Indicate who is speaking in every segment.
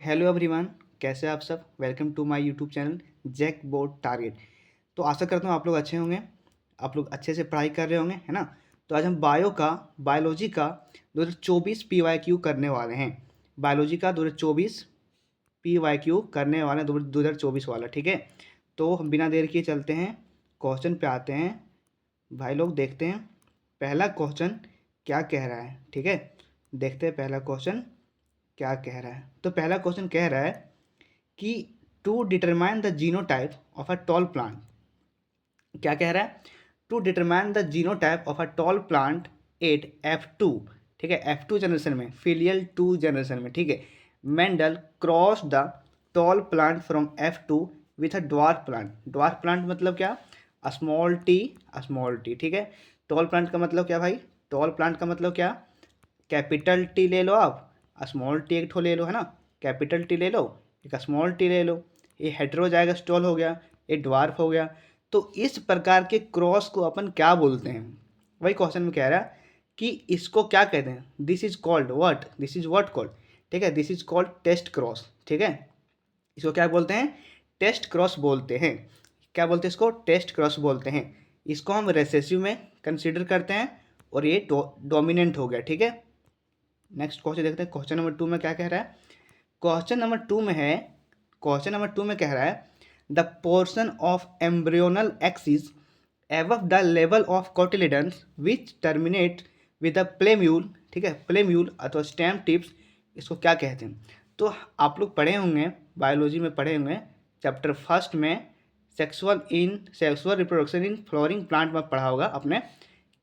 Speaker 1: Hello everyone, कैसे हैं आप सब। Welcome to my YouTube channel JAC board target. तो आशा करता हूँ आप लोग अच्छे होंगे, आप लोग अच्छे से पढ़ाई कर रहे होंगे, है ना। तो आज हम बायोलॉजी का 2024 PYQ करने वाले हैं। बायोलॉजी का 2024 PYQ करने वाले हैं, 2024 वाला, ठीक है। तो हम बिना देर किए चलते हैं, क्वेश्चन पे आते हैं। भाई लोग देखते हैं पहला क्वेश्चन क्या कह रहा है, ठीक है। देखते हैं पहला क्वेश्चन क्या कह रहा है। तो पहला क्वेश्चन कह रहा है कि to determine the genotype of a tall plant, क्या कह रहा है, to determine the genotype of a tall plant at F2, ठीक है, F2 जनरेशन में, फिलियल 2 जनरेशन में, ठीक है। Mendel cross the tall plant from F2 with a dwarf plant मतलब क्या, स्मॉल टी, ठीक है। टॉल प्लांट का मतलब क्या भाई, टॉल प्लांट का मतलब क्या, कैपिटल टी ले लो आप, स्मॉल टी एक ठो ले लो, है ना। कैपिटल टी ले लो, एक स्मॉल टी ले लो, ये हेटेरोजाइगस टॉल हो गया, ये ड्वार्फ हो गया। तो इस प्रकार के क्रॉस को अपन क्या बोलते हैं, वही क्वेश्चन में कह रहा है कि इसको क्या कहते हैं। This is called what, this is what called, ठीक है, this is called test cross, ठीक है। इसको क्या बोलते हैं, टेस्ट क्रॉस बोलते हैं। क्या बोलते हैं इसको, टेस्ट क्रॉस बोलते हैं। इसको हम रेसेसिव में कंसीडर करते हैं और ये डोमिनेंट हो गया, ठीक है। नेक्स्ट क्वेश्चन देखते हैं, क्वेश्चन नंबर 2 में क्या कह रहा है। क्वेश्चन नंबर 2 में है, क्वेश्चन नंबर 2 में कह रहा है the portion of embryonal axis above the level of cotyledons which terminate with the plumule, ठीक है, प्लेम्यूल अथवा स्टेम टिप्स, इसको क्या कहते हैं। तो आप लोग पढ़े होंगे, बायोलॉजी में पढ़े होंगे, चैप्टर फर्स्ट में sexual reproduction in flowering plant में पढ़ा होगा आपने,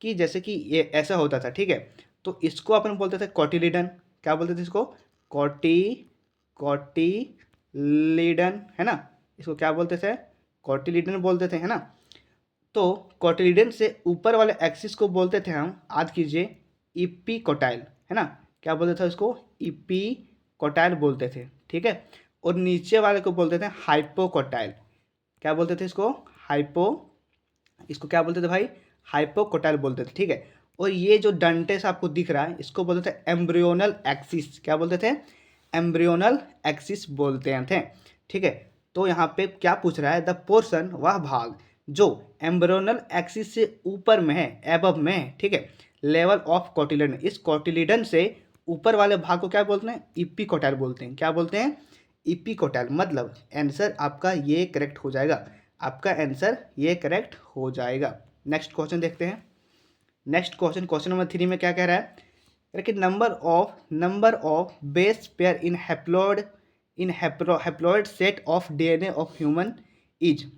Speaker 1: कि जैसे कि ये ऐसा होता था, ठीक है। तो इसको अपन बोलते थे कॉटिलिडन, क्या बोलते थे इसको, कॉटिलिडन, है ना। इसको क्या बोलते थे, कॉटिलिडन बोलते थे, है ना। तो कॉटिलिडन से ऊपर वाले एक्सिस को बोलते थे हम, याद कीजिए, इपीकोटाइल, है ना। क्या बोलते थे इसको, इपीकोटाइल बोलते थे, ठीक है। और नीचे वाले को बोलते थे हाइपोकोटाइल, क्या बोलते थे इसको, इसको क्या बोलते थे भाई, हाइपोकोटाइल बोलते थे, ठीक है। और ये जो डंटे से आपको दिख रहा है, इसको बोलते थे एम्ब्रियोनल एक्सिस, क्या बोलते थे, एम्ब्रियोनल एक्सिस बोलते थे, ठीक है। तो यहाँ पे क्या पूछ रहा है, द पोर्शन, वह भाग जो एम्ब्रियोनल एक्सिस से ऊपर में है, एबव में है, ठीक है, लेवल ऑफ कोटिलिडन, इस कोटिलिडन से ऊपर वाले भाग को क्या बोलते हैं, इपीकोटाइल बोलते हैं, क्या बोलते हैं, इपीकोटाइल। मतलब आंसर आपका ये करेक्ट हो जाएगा, आपका आंसर ये करेक्ट हो जाएगा। नेक्स्ट क्वेश्चन देखते हैं। नेक्स्ट क्वेश्चन, क्वेश्चन नंबर 3 में क्या कह रहा है कि number of base pair in haploid set of DNA of human is,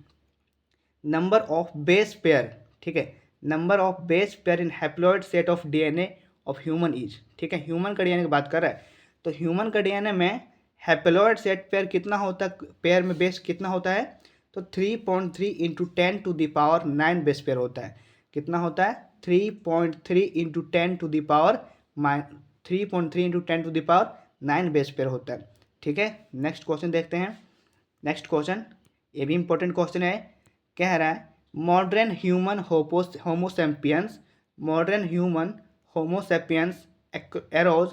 Speaker 1: number of base pair, ठीक है, number of base pair in haploid set of DNA of human is, ठीक है, ह्यूमन का डीएनए की बात कर रहा है। तो ह्यूमन का डीएनए में हैप्लॉइड सेट पेयर कितना होता है, पेयर में बेस कितना होता है, तो 3.3 इंटू 10⁹ बेस पेयर होता है। कितना होता है, 3.3 इंटू 10⁻, 3.3 इंटू 10⁹ बेस पेयर होता है, ठीक है। नेक्स्ट क्वेश्चन देखते हैं। नेक्स्ट क्वेश्चन, ये भी इंपॉर्टेंट क्वेश्चन है, कह रहा है modern human homo sapiens arose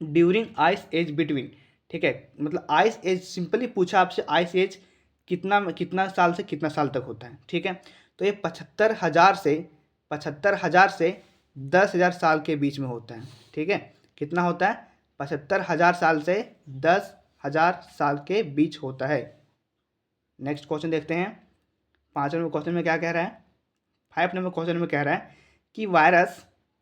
Speaker 1: during ice age between, ठीक है, मतलब आइस एज, सिंपली पूछा आपसे आइस एज कितना साल से कितना साल तक होता है, ठीक है। तो ये 75,000 से 10,000 साल के बीच में होता है, ठीक है। कितना होता है, 75,000 साल से 10,000 साल के बीच होता है। नेक्स्ट क्वेश्चन देखते हैं। 5 नंबर क्वेश्चन में क्या कह रहा है, 5 नंबर क्वेश्चन में कह रहा है कि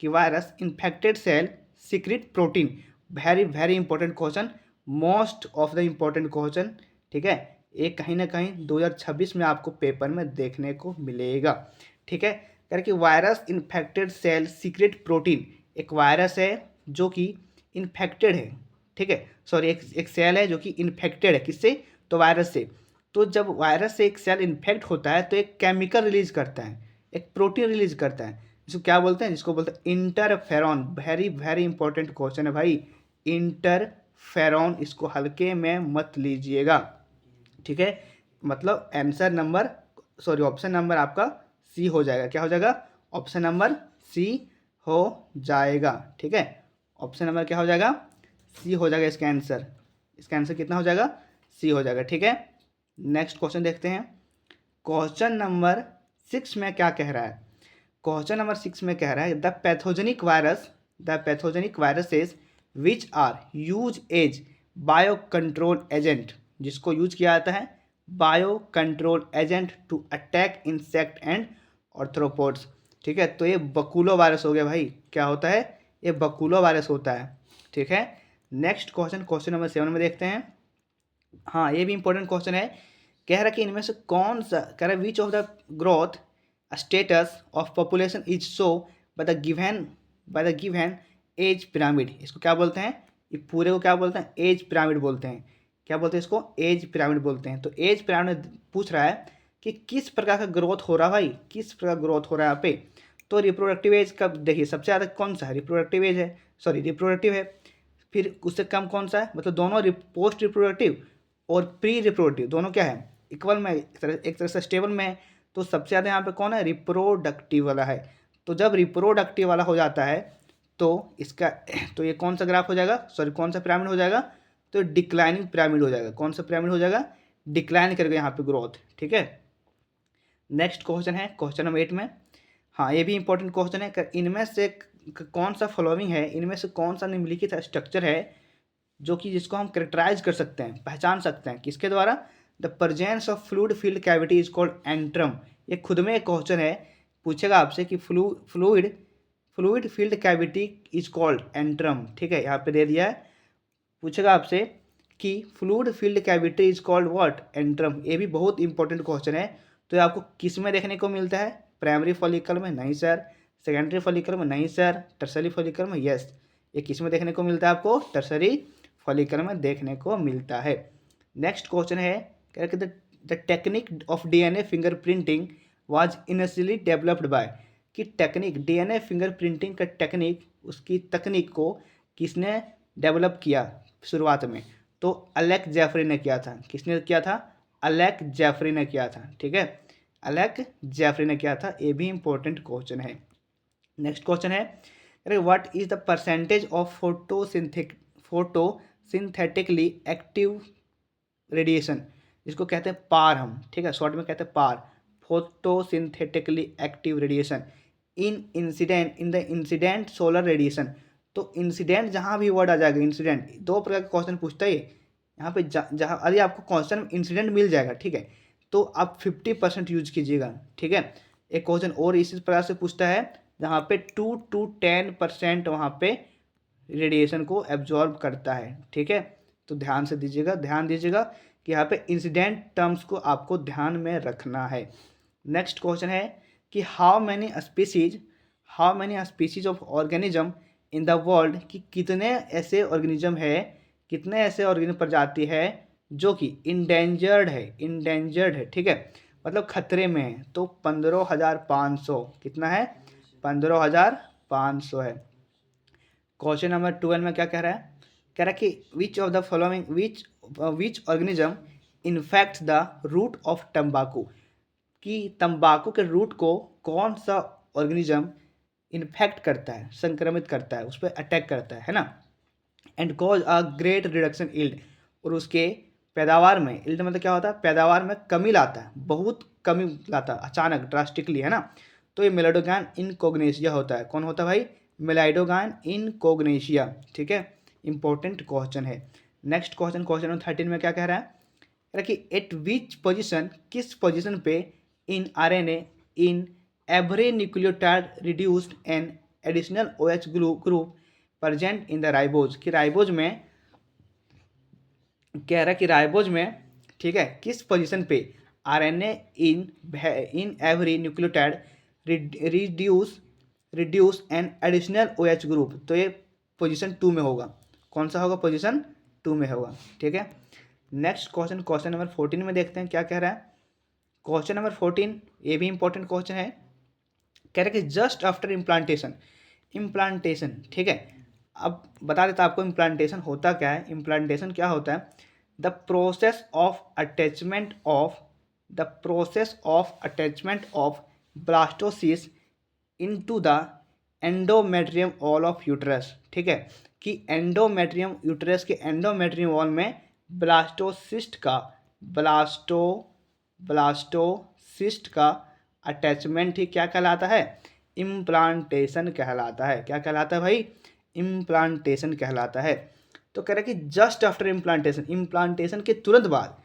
Speaker 1: virus infected cell secrete protein, very very important question, most of the important question, ठीक है। एक कहीं ना कहीं 2026 में आपको पेपर में देखने को मिलेगा, ठीक है। करके virus infected cell secrete protein, एक वायरस है जो कि इन्फेक्टेड है, ठीक है, सॉरी, एक सेल है जो कि इन्फेक्टेड है, किससे, तो वायरस से। तो जब वायरस से एक सेल इन्फेक्ट होता है तो एक केमिकल रिलीज करता है, एक प्रोटीन रिलीज करता है, जिसको क्या बोलते हैं, जिसको बोलते हैं interferon. Very very important question है भाई, इंटरफेरॉन, इसको हल्के में मत लीजिएगा, ठीक है। मतलब answer number, sorry, option number आपका सी हो जाएगा, क्या हो जाएगा, ऑप्शन नंबर सी हो जाएगा, ठीक है। ऑप्शन नंबर क्या हो जाएगा, सी हो जाएगा इसका आंसर। इसका आंसर कितना हो जाएगा, सी हो जाएगा। ठीक है, नेक्स्ट क्वेश्चन देखते हैं। क्वेश्चन नंबर 6 में क्या कह रहा है? क्वेश्चन नंबर 6 में कह रहा है the pathogenic viruses which are use as bio control agent, जिसको यूज किया जाता है bio control agent to attack insect and arthropods. ठीक है, तो ये बकुलो वायरस हो गया भाई। क्या होता है? ये बकुलो वायरस होता है। ठीक है, नेक्स्ट क्वेश्चन नंबर 7 में देखते हैं। हाँ, ये भी इंपॉर्टेंट क्वेश्चन है। कह रहा है कि इनमें से कौन सा, कह रहा है which of the growth status of population is show by the given age pyramid. इसको क्या बोलते हैं? ये पूरे को क्या बोलते हैं? एज पिरामिड बोलते हैं। क्या बोलते हैं इसको? एज पिरामिड बोलते हैं। तो एज पिरामिड पूछ रहा है कि किस प्रकार का ग्रोथ हो रहा है भाई, किस प्रकार ग्रोथ हो रहा है यहाँ पे। तो रिप्रोडक्टिव एज का देखिए सबसे ज़्यादा कौन सा है? रिप्रोडक्टिव एज है, सॉरी रिप्रोडक्टिव है। फिर उससे कम कौन सा है? मतलब दोनों पोस्ट रिप्रोडक्टिव और प्री रिप्रोडक्टिव दोनों क्या है? इक्वल में, एक तरह से स्टेबल में है। तो सबसे ज़्यादा यहाँ पे कौन है? रिप्रोडक्टिव वाला है। तो जब रिप्रोडक्टिव वाला हो जाता है तो इसका तो ये कौन सा ग्राफ हो जाएगा, सॉरी कौन सा पिरामिड हो जाएगा? तो डिक्लाइनिंग पिरामिड हो जाएगा। कौन सा पिरामिड हो जाएगा? डिक्लाइन करके यहाँ पे ग्रोथ। ठीक है, नेक्स्ट क्वेश्चन है क्वेश्चन नंबर 8 में। हाँ, ये भी इंपॉर्टेंट क्वेश्चन है। इनमें से कौन सा फॉलोइंग है, इनमें से कौन सा निम्नलिखित स्ट्रक्चर है जो कि जिसको हम करेक्टराइज कर सकते हैं, पहचान सकते हैं, किसके द्वारा? The presence of fluid field cavity is called antrum. ये खुद में एक क्वेश्चन है, पूछेगा आपसे कि fluid field cavity is called antrum. ठीक है, यहाँ पे दे दिया है। पूछेगा आपसे कि fluid field cavity is called what? Antrum. ये भी बहुत इंपॉर्टेंट क्वेश्चन है। तो ये आपको किस में देखने को मिलता है? प्राइमरी फॉलिकल में? नहीं सर। सेकेंडरी फॉलिकल में? नहीं सर। टर्सरी फॉलिकल में? यस। ये किस में देखने को मिलता है आपको? टर्सरी फॉलिकल में देखने को मिलता है। नेक्स्ट क्वेश्चन है, कह रहे the technique of DNA fingerprinting was initially developed by. कि टेक्निक, डीएनए फिंगरप्रिंटिंग का टेक्निक, उसकी तकनीक को किसने डेवलप किया शुरुआत में? तो अलेक जेफरी ने किया था। किसने किया था? अलेक जेफरी ने किया था। ठीक है, अलेक जेफरी ने किया था। ये भी इंपॉर्टेंट क्वेश्चन है। नेक्स्ट क्वेश्चन है, अरे what is the percentage of photosynthetically active radiation, जिसको कहते हैं पार हम। ठीक है, शॉर्ट में कहते हैं PAR, photosynthetically active radiation in the incident solar radiation. तो इंसिडेंट जहाँ भी वर्ड आ जाएगा, इंसिडेंट, दो प्रकार के क्वेश्चन पूछता है यहाँ पे। जहाँ अरे आपको क्वेश्चन इंसिडेंट मिल जाएगा, ठीक है, तो आप 50% यूज कीजिएगा। ठीक है, एक क्वेश्चन और इसी प्रकार से पूछता है जहाँ पे 2 to 10% वहाँ पे रेडिएशन को एब्जॉर्ब करता है। ठीक है, तो ध्यान दीजिएगा कि यहाँ पे इंसिडेंट टर्म्स को आपको ध्यान में रखना है। नेक्स्ट क्वेश्चन है कि how many species of organism in the world, कि कितने ऐसे ऑर्गेनिज्म प्रजाति है जो कि इंडेंजर्ड है। ठीक है, मतलब खतरे में है। तो 15,500 कितना है? 15,500 है। क्वेश्चन नंबर 12 में क्या कह रहा है? कह रहा है कि which organism infect the root of तंबाकू, कि तंबाकू के रूट को कौन सा ऑर्गेनिज्म इन्फेक्ट करता है, संक्रमित करता है, उस पर अटैक करता है ना। And cause a great reduction yield, और उसके पैदावार में, इल्ड मतलब क्या होता है? पैदावार में कमी लाता है, बहुत कमी लाता है अचानक, ड्रास्टिकली, है ना। तो ये मेलाइडोगान इनकोग्नेशिया होता है। कौन होता है भाई? मेलाइडोगान इनकोग्नेशिया। ठीक है, इंपॉर्टेंट क्वेश्चन है। नेक्स्ट क्वेश्चन नंबर 13 में क्या कह रहा है? कह रहा है कि एट विच पोजिशन, किस पोजिशन पे in RNA in every nucleotide reduced an additional OH group present in the ribose, कि राइबोज में, कह रहा है कि राइबोज में, ठीक है, किस पोजीशन पे RNA in every nucleotide reduce an additional OH group. तो ये पोजीशन 2 में होगा। कौन सा होगा? पोजीशन 2 में होगा। ठीक है, नेक्स्ट क्वेश्चन नंबर 14 में देखते हैं क्या कह रहा है। क्वेश्चन नंबर 14 ये भी इंपॉर्टेंट क्वेश्चन है। कह रहा है कि जस्ट आफ्टर इम्प्लांटेशन, ठीक है, अब बता देता आपको इम्प्लांटेशन होता क्या है। इम्प्लांटेशन क्या होता है? The process of attachment of blastocyst into the endometrium wall of uterus, ठीक है, कि एंडोमेट्रियम यूट्रस के एंडोमेट्रियम वॉल में ब्लास्टोसिस्ट का ब्लास्टोसिस्ट का अटैचमेंट ही क्या कहलाता है, इम्प्लांटेशन कहलाता है। क्या कहलाता है भाई, इम्प्लांटेशन कहलाता है। तो कह रहा है कि जस्ट आफ्टर इम्प्लांटेशन के तुरंत बाद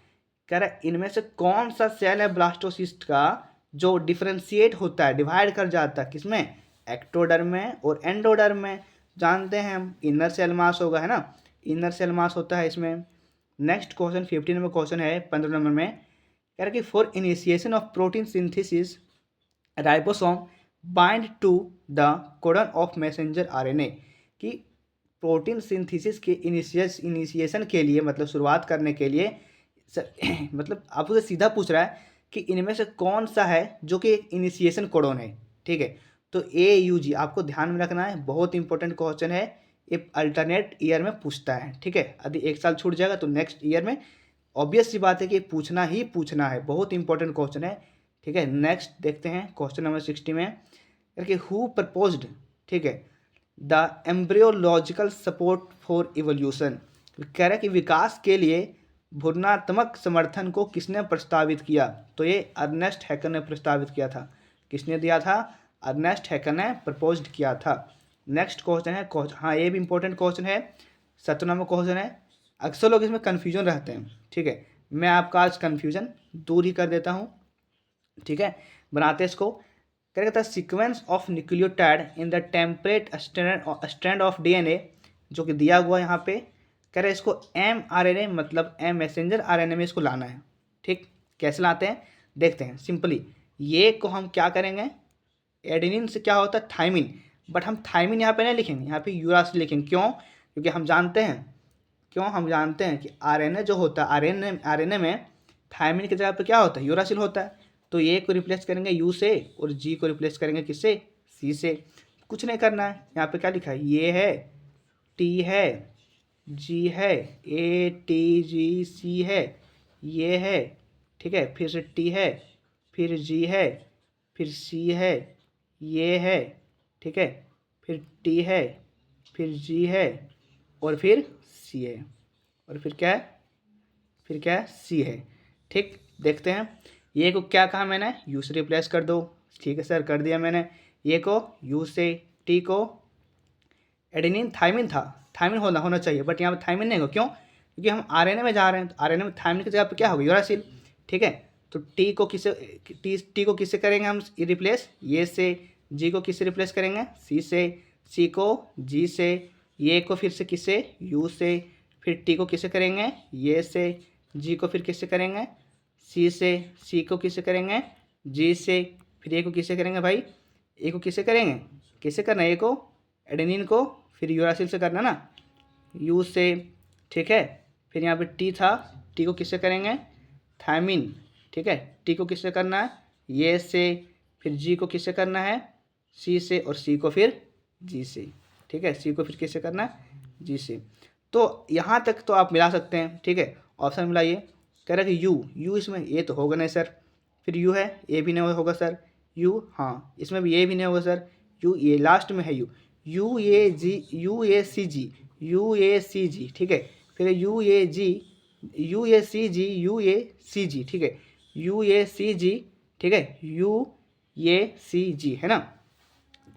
Speaker 1: कह रहा है इनमें से कौन सा सेल है ब्लास्टोसिस्ट का जो डिफ्रेंशिएट होता है, डिवाइड कर जाता है, किसमें, एक्टोडर्म में और एंडोडर्म में। जानते हैं हम इनर सेल मास होगा, है ना, इनर सेल मास होता है इसमें। नेक्स्ट क्वेश्चन 15 नंबर क्वेश्चन है 15 नंबर में, कह रहा है कि for initiation of protein synthesis ribosome bind to the codon of messenger RNA, कि प्रोटीन सिंथेसिस के इनिशिएशन के लिए, मतलब शुरुआत करने के लिए मतलब आपसे सीधा पूछ रहा है कि इनमें से कौन सा है जो कि इनिशिएशन कोडन है, ठीक है। तो AUG आपको ध्यान में रखना है, बहुत इंपॉर्टेंट क्वेश्चन है, ये अल्टरनेट ईयर में पूछता है, ठीक है। यदि एक साल छूट जाएगा तो नेक्स्ट ईयर में ऑब्वियस सी बात है कि पूछना ही पूछना है, बहुत इंपॉर्टेंट क्वेश्चन है, ठीक है। नेक्स्ट देखते हैं क्वेश्चन नंबर 60 में, कि हु प्रपोज्ड, ठीक है, the embryological support for evolution, कह रहा है कि विकास के लिए भ्रूणात्मक समर्थन को किसने प्रस्तावित किया, तो ये अर्नेस्ट हैकर ने प्रस्तावित किया था। किसने दिया था, अर्नेस्ट हैकर ने प्रपोज्ड किया था। नेक्स्ट क्वेश्चन है, हाँ ये भी इंपॉर्टेंट क्वेश्चन है, 17 नंबर क्वेश्चन है। अक्सर लोग इसमें कन्फ्यूजन रहते हैं, ठीक है, मैं आपका आज कन्फ्यूजन दूर ही कर देता हूँ, ठीक है। बनाते इसको, क्या कहता है, sequence of nucleotide in the temperate strand of DNA, जो कि दिया हुआ यहाँ पे, कह रहे हैं इसको mRNA मतलब मैसेंजर RNA में इसको लाना है, ठीक। कैसे लाते हैं देखते हैं सिंपली। ये को हम क्या करेंगे, एडेनिन से क्या होता है थाइमिन, बट हम थाइमिन यहाँ पे नहीं लिखेंगे, यहाँ पे यूरासिल लिखेंगे। क्यों, क्योंकि हम जानते हैं कि RNA जो होता है, RNA में थाइमिन की जगह पे क्या होता है, यूरासिल होता है। तो ए को रिप्लेस करेंगे यू से और जी को रिप्लेस करेंगे किससे, सी से। कुछ नहीं करना है, यहाँ पे क्या लिखा है, ये है, टी है, जी है, ATGC है, ये है, ठीक है, फिर से टी है, फिर जी है, फिर सी है, ये है, ठीक है, फिर टी है, फिर जी है, और फिर सी है, और फिर क्या है, सी है, ठीक। देखते हैं, ये को क्या कहा मैंने, यू से रिप्लेस कर दो, ठीक है सर, कर दिया मैंने। ये को यू से, टी को एडेनिन थाइमिन था, थाइमिन होना चाहिए, बट यहाँ पे थाइमिन नहीं होगा। क्यों, क्योंकि हम RNA में जा रहे हैं, तो RNA में थाइमिन की जगह पे क्या होगा, यूरासिल, ठीक है। तो टी को किससे करेंगे हम रिप्लेस, ये से। जी को किससे रिप्लेस करेंगे, सी से। सी को जी से। ये को फिर से किससे, यू से। फिर टी को किससे करेंगे, ये से। जी को फिर किससे करेंगे, सी से। सी को किससे करेंगे, जी से। फिर ए को किससे करेंगे भाई, ए को किससे करेंगे, किससे करना है, ए को एडेनिन को, फिर यूरासिल से करना ना, यू से, ठीक है। फिर यहाँ पे टी था, टी को किससे करेंगे, थायमिन, ठीक है। टी को किससे करना है, ये से। फिर जी को किससे करना है, सी से, और सी को फिर जी से, ठीक है। सी को फिर किससे करना है, जी से। तो यहाँ तक तो आप मिला सकते हैं, ठीक है। ऑप्शन मिलाइए, कह रहा है कि यू इसमें ये तो होगा नहीं सर, फिर यू है, ए भी नहीं होगा सर, यू, हाँ इसमें भी ये भी नहीं होगा सर, यू ये लास्ट में है, यू ए सी जी, ठीक है। फिर यू ए सी जी, ठीक है, यू ए सी जी, ठीक है, यू ए सी जी, है ना।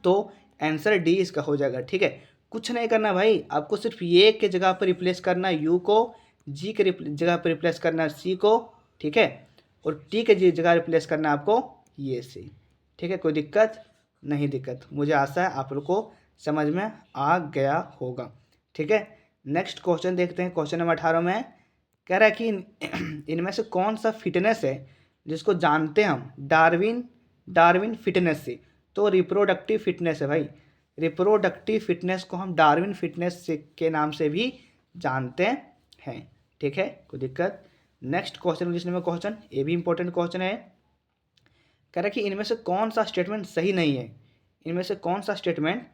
Speaker 1: तो आंसर डी इसका हो जाएगा, ठीक है। कुछ नहीं करना भाई, आपको सिर्फ ये के जगह पर रिप्लेस करना है यू को, जी के जगह पर रिप्लेस करना है सी को, ठीक है, और टी के जगह रिप्लेस करना है आपको ये से, ठीक है। कोई दिक्कत नहीं, दिक्कत मुझे आशा है आप लोग को समझ में आ गया होगा, ठीक है। नेक्स्ट क्वेश्चन देखते हैं, क्वेश्चन नंबर 18 में कह रहा है कि इनमें से कौन सा फिटनेस है जिसको जानते हैं हम डार्विन फिटनेस से, तो रिप्रोडक्टिव फिटनेस है भाई। रिप्रोडक्टिव फिटनेस को हम डार्विन फिटनेस के नाम से भी जानते हैं, ठीक है, कोई दिक्कत। नेक्स्ट क्वेश्चन, जिसमें क्वेश्चन ये भी इंपॉर्टेंट क्वेश्चन है, कह रहा है कि इनमें से कौन सा स्टेटमेंट सही नहीं है, इनमें से कौन सा स्टेटमेंट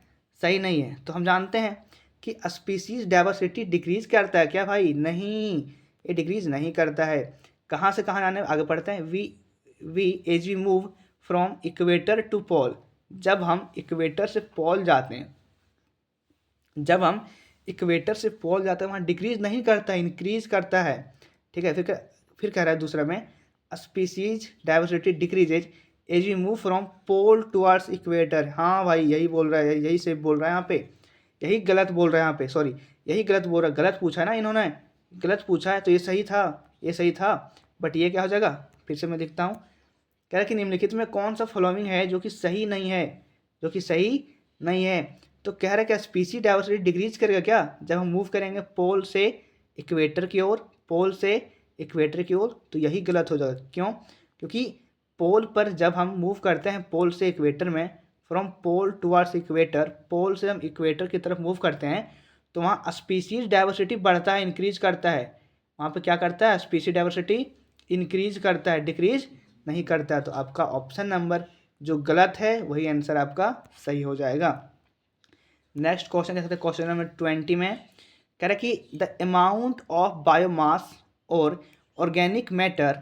Speaker 1: सही नहीं है। तो हम जानते हैं कि स्पीसीज डाइवर्सिटी डिक्रीज करता है क्या भाई, नहीं, ये डिक्रीज नहीं करता है। कहाँ से कहाँ आने आगे बढ़ते हैं, we as we move from equator to pole, जब हम इक्वेटर से पोल जाते हैं, जब हम इक्वेटर से पोल जाते हैं वहाँ डिक्रीज नहीं करता है, इंक्रीज करता है। ठीक है, फिर कह रहा है दूसरा में, species diversity decreases as we move from pole towards equator. हाँ भाई, यही बोल रहा है, यही से बोल रहा है यहाँ पे, यही गलत बोल रहा है यहाँ पे, सॉरी यही गलत बोल रहा है, गलत पूछा है ना इन्होंने, गलत पूछा है, तो ये सही था, ये सही था, बट ये क्या हो जाएगा, फिर से मैं देखता हूँ। कह रहा है कि निम्नलिखित में कौन सा फॉलोइंग है जो कि सही नहीं है, जो कि सही नहीं है। तो कह रहा है क्या स्पीसी डाइवर्सिटी डिक्रीज करेगा क्या, जब हम मूव करेंगे पोल से इक्वेटर की ओर, पोल से इक्वेटर की ओर, तो यही गलत हो जाएगा। क्यों? क्योंकि पोल पर जब हम मूव करते हैं पोल से इक्वेटर में, फ्रॉम पोल टुवर्ड्स इक्वेटर, पोल से हम इक्वेटर की तरफ मूव करते हैं, तो वहाँ स्पीसीज डाइवर्सिटी बढ़ता है, इंक्रीज करता है। वहाँ पे क्या करता है, स्पीसीज डाइवर्सिटी इंक्रीज करता है, डिक्रीज नहीं करता है। तो आपका ऑप्शन नंबर जो गलत है वही आंसर आपका सही हो जाएगा। नेक्स्ट क्वेश्चन देख सकते हैं, क्वेश्चन नंबर 20 में कह रहा है कि द अमाउंट ऑफ बायोमास और organic matter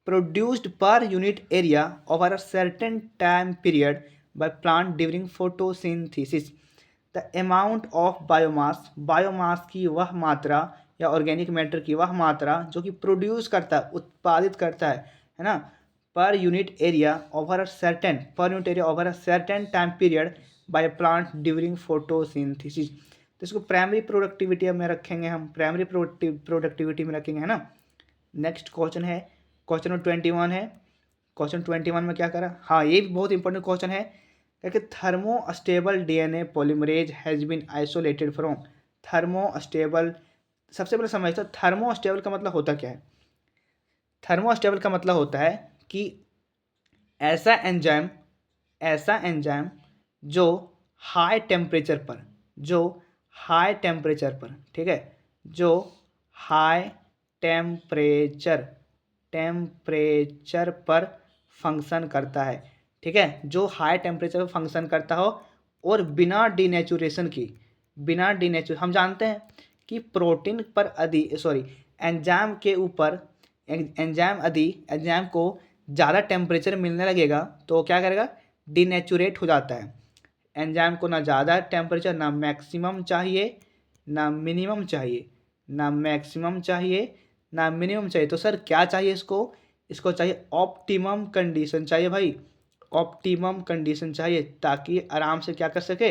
Speaker 1: produced per unit area over a certain time period by plant during photosynthesis. The amount of biomass, biomass की वह मात्रा या ऑर्गेनिक मैटर की वह मात्रा जो कि प्रोड्यूस करता है, उत्पादित करता है ना, per unit area over a certain, per unit area over a certain time period by plant during photosynthesis. तो इसको प्राइमरी प्रोडक्टिविटी में रखेंगे हम, प्राइमरी प्रोडक्टिविटी में रखेंगे, है ना। नेक्स्ट क्वेश्चन है, क्वेश्चन नंबर 21 है। क्वेश्चन 21 में क्या करा, हाँ ये भी बहुत इंपॉर्टेंट क्वेश्चन है, कि thermostable DNA polymerase has been isolated from. Thermostable, सबसे पहले समझते हैं थर्मोस्टेबल का मतलब होता क्या है। थर्मोस्टेबल का मतलब होता है कि ऐसा एंजाइम, ऐसा एंजाइम जो हाई टेम्परेचर पर, जो हाई टेम्परेचर पर, ठीक है, जो हाई टेम्परेचर, टेम्परेचर पर फंक्शन करता है, ठीक है, जो हाई टेम्परेचर पर फंक्शन करता हो और बिना डीनेचुरेशन की, बिना डीनेचुर, हम जानते हैं कि प्रोटीन पर यदि सॉरी एंजाइम के ऊपर, एंजाइम यदि एंजाइम को ज़्यादा टेम्परेचर मिलने लगेगा तो क्या करेगा, डीनेचुरेट हो जाता है। एंजाइम को ना ज़्यादा टेम्परेचर, ना मैक्सिमम चाहिए, ना मिनिमम चाहिए, ना मैक्सिमम चाहिए, ना मिनिमम चाहिए। तो सर क्या चाहिए इसको, इसको चाहिए ऑप्टिमम कंडीशन चाहिए भाई, ऑप्टिमम कंडीशन चाहिए, ताकि आराम से क्या कर सके,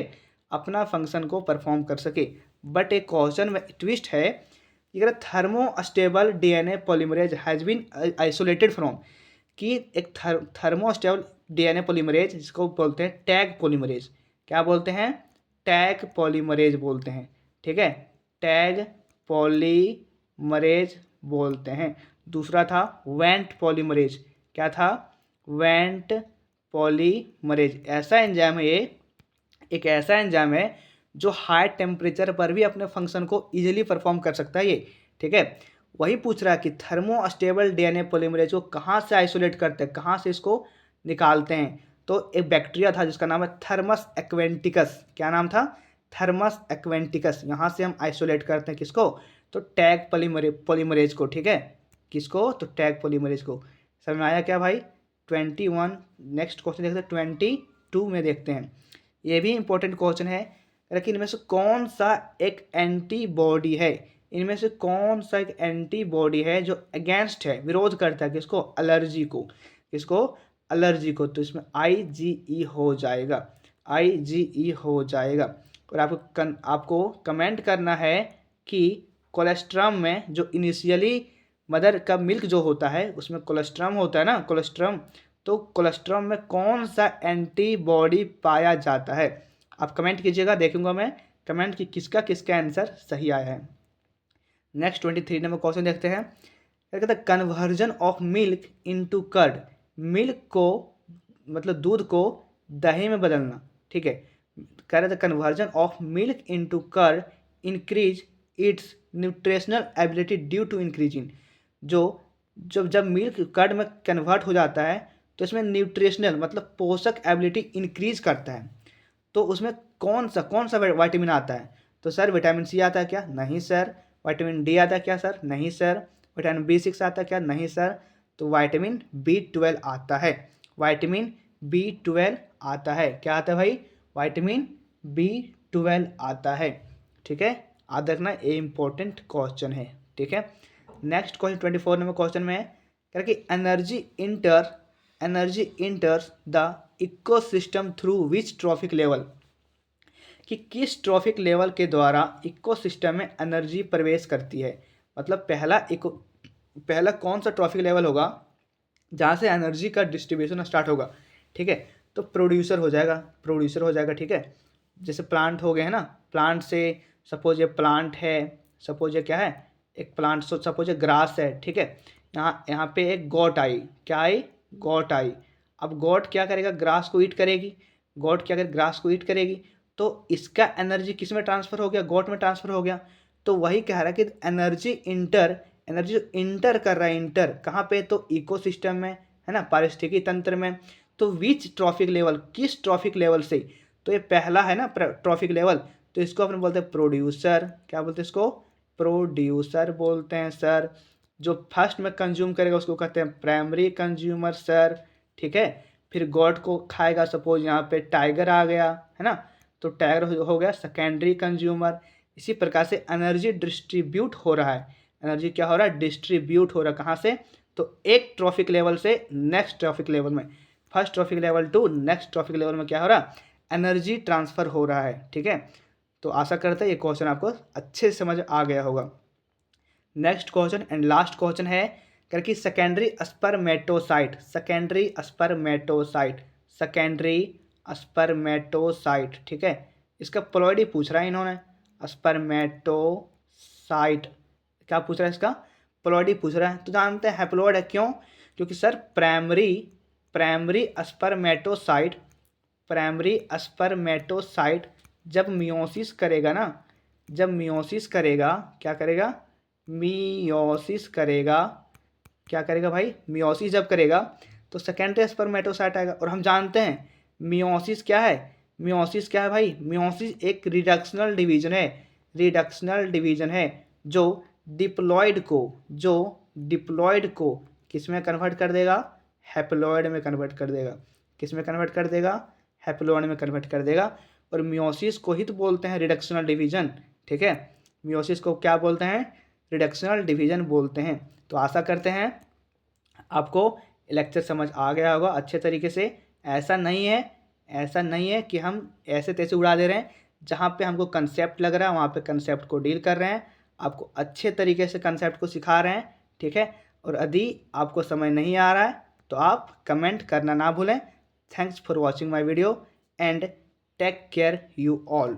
Speaker 1: अपना फंक्शन को परफॉर्म कर सके। बट एक क्वेश्चन में ट्विस्ट है कि अगर thermostable DNA polymerase has been isolated from, कि एक थर्मोस्टेबल डीएनए पॉलीमरेज जिसको बोलते हैं टैग पॉलीमरेज, क्या बोलते हैं, टैग पॉलीमरेज बोलते हैं, ठीक है, टैग पॉलीमरेज बोलते हैं। दूसरा था वेंट पॉलीमरेज, क्या था, वेंट पॉलीमरेज। ऐसा एंजाइम है ये, एक ऐसा एंजाइम है जो हाई टेम्परेचर पर भी अपने फंक्शन को इजीली परफॉर्म कर सकता है ये, ठीक है। वही पूछ रहा है कि थर्मोस्टेबल डीएनए पॉलीमरेज को कहाँ से आइसोलेट करते हैं, कहाँ से इसको निकालते हैं। तो एक बैक्टीरिया था जिसका नाम है थर्मस एक्वेंटिकस, क्या नाम था, थर्मस एक्वेंटिकस। यहाँ से हम आइसोलेट करते हैं किसको, तो टैग पॉलीमरेज को, ठीक है, किसको, तो टैग पॉलीमरेज को। समझ में आया क्या भाई। 21 नेक्स्ट क्वेश्चन देखते हैं, 22 में देखते हैं, ये भी इंपॉर्टेंट क्वेश्चन है। लेकिन इनमें से कौन सा एक एंटीबॉडी है, इनमें से कौन सा एक एंटीबॉडी है जो अगेंस्ट है, विरोध करता है किसको, एलर्जी को, किसको, एलर्जी को। तो इसमें IgE हो जाएगा, IgE हो जाएगा। और आपको कमेंट करना है कि कोलेस्ट्रम में जो इनिशियली मदर का मिल्क जो होता है उसमें कोलेस्ट्रम होता है ना, कोलेस्ट्रम, तो कोलेस्ट्रम में कौन सा एंटीबॉडी पाया जाता है। आप कमेंट कीजिएगा, देखूंगा मैं कमेंट कि किसका किसका आंसर सही आया है। नेक्स्ट 23 नंबर क्वेश्चन देखते हैं, क्या कहता है, conversion of milk into curd, milk को मतलब दूध को दही में बदलना, ठीक है, कह रहे थे conversion of milk into curd increase its nutritional ability due to increase in, जो जब मिल्क कर्ड में कन्वर्ट हो जाता है तो इसमें न्यूट्रिशनल मतलब पोषक एबिलिटी इंक्रीज करता है। तो उसमें कौन सा विटामिन आता है, तो सर विटामिन सी आता है क्या, नहीं सर। विटामिन डी आता है क्या सर, नहीं सर। विटामिन B6 आता है क्या, नहीं सर। तो विटामिन B12 आता है, विटामिन B12 आता है। क्या आता है भाई? विटामिन B12 आता है। ठीक है, याद रखना, ये इंपॉर्टेंट क्वेश्चन है। ठीक है, नेक्स्ट क्वेश्चन 24 नंबर क्वेश्चन में है क्या कि energy इंटर्स the ecosystem through which trophic level, कि किस ट्रॉफिक लेवल के द्वारा इकोसिस्टम में एनर्जी प्रवेश करती है। मतलब पहला कौन सा ट्रॉफिक लेवल होगा जहाँ से एनर्जी का डिस्ट्रीब्यूशन स्टार्ट होगा। ठीक है, तो प्रोड्यूसर हो जाएगा। ठीक है, जैसे प्लांट हो गए है ना, प्लांट से सपोज ये प्लांट है, सपोज ये क्या है, एक प्लांट, सपोज ये ग्रास है। ठीक है, यहाँ पे एक गोट आई, क्या आई? गोट आई। अब गोट क्या करेगा? ग्रास को ईट करेगी। गोट क्या करेगी? ग्रास को ईट करेगी। तो इसका एनर्जी किस में ट्रांसफ़र हो गया? गोट में ट्रांसफ़र हो गया। तो वही कह रहा है कि एनर्जी जो इंटर कर रहा है, इंटर कहाँ पे? तो इकोसिस्टम में, है ना, पारिस्थितिकी तंत्र में। तो विच ट्रॉफिक लेवल, किस ट्रॉफिक लेवल से? तो ये पहला है ना ट्रॉफिक लेवल, तो इसको अपन बोलते हैं प्रोड्यूसर। क्या बोलते हैं इसको? प्रोड्यूसर बोलते हैं सर। जो फर्स्ट में कंज्यूम करेगा उसको कहते हैं प्राइमरी कंज्यूमर सर। ठीक है, फिर गॉड को खाएगा, सपोज यहाँ पे टाइगर आ गया, है ना, तो टाइगर हो गया सेकेंडरी कंज्यूमर। इसी प्रकार से एनर्जी डिस्ट्रीब्यूट हो रहा है। एनर्जी क्या हो रहा है? डिस्ट्रीब्यूट हो रहा है। कहाँ से? तो एक ट्रॉफिक लेवल से नेक्स्ट ट्रॉफिक लेवल में, first trophic level to next trophic level में क्या हो रहा है? एनर्जी ट्रांसफ़र हो रहा है। ठीक है, तो आशा करते हैं ये क्वेश्चन आपको अच्छे से समझ आ गया होगा। Next question and last question है क्योंकि सेकेंडरी स्पर्मेटोसाइट। ठीक है, इसका प्लॉइड ही पूछ रहा है इन्होंने, स्पर्मेटोसाइट। क्या पूछ रहा है? इसका प्लॉइड ही पूछ रहा है। तो जानते हैं हैप्लॉइड है, क्यों? क्योंकि सर प्राइमरी स्पर्मेटोसाइट जब मियोसिस करेगा ना, जब मियोसिस करेगा, क्या करेगा? मियोसिस करेगा। क्या करेगा भाई? मियोसिस जब करेगा तो सेकेंडरी स्पर्मेटोसाइट आएगा। और हम जानते हैं मियोसिस क्या है? मियोसिस क्या है भाई? मियोसिस एक रिडक्शनल डिवीजन है जो डिप्लॉइड को किस में कन्वर्ट कर देगा? हैप्लॉइड में कन्वर्ट कर देगा। किस में कन्वर्ट कर देगा? हैप्लॉइड में कन्वर्ट कर देगा। और मियोसिस को ही तो बोलते हैं रिडक्शनल डिवीजन। ठीक है, मियोसिस को क्या बोलते हैं? रिडक्शनल डिवीजन बोलते हैं। तो आशा करते हैं आपको लेक्चर समझ आ गया होगा अच्छे तरीके से। ऐसा नहीं है कि हम ऐसे तैसे उड़ा दे रहे हैं। जहाँ पे हमको कंसेप्ट लग रहा है वहाँ पे कंसेप्ट को डील कर रहे हैं, आपको अच्छे तरीके से कंसेप्ट को सिखा रहे हैं। ठीक है, और यदि आपको समझ नहीं आ रहा है तो आप कमेंट करना ना भूलें। Thanks for watching my video and take care you all.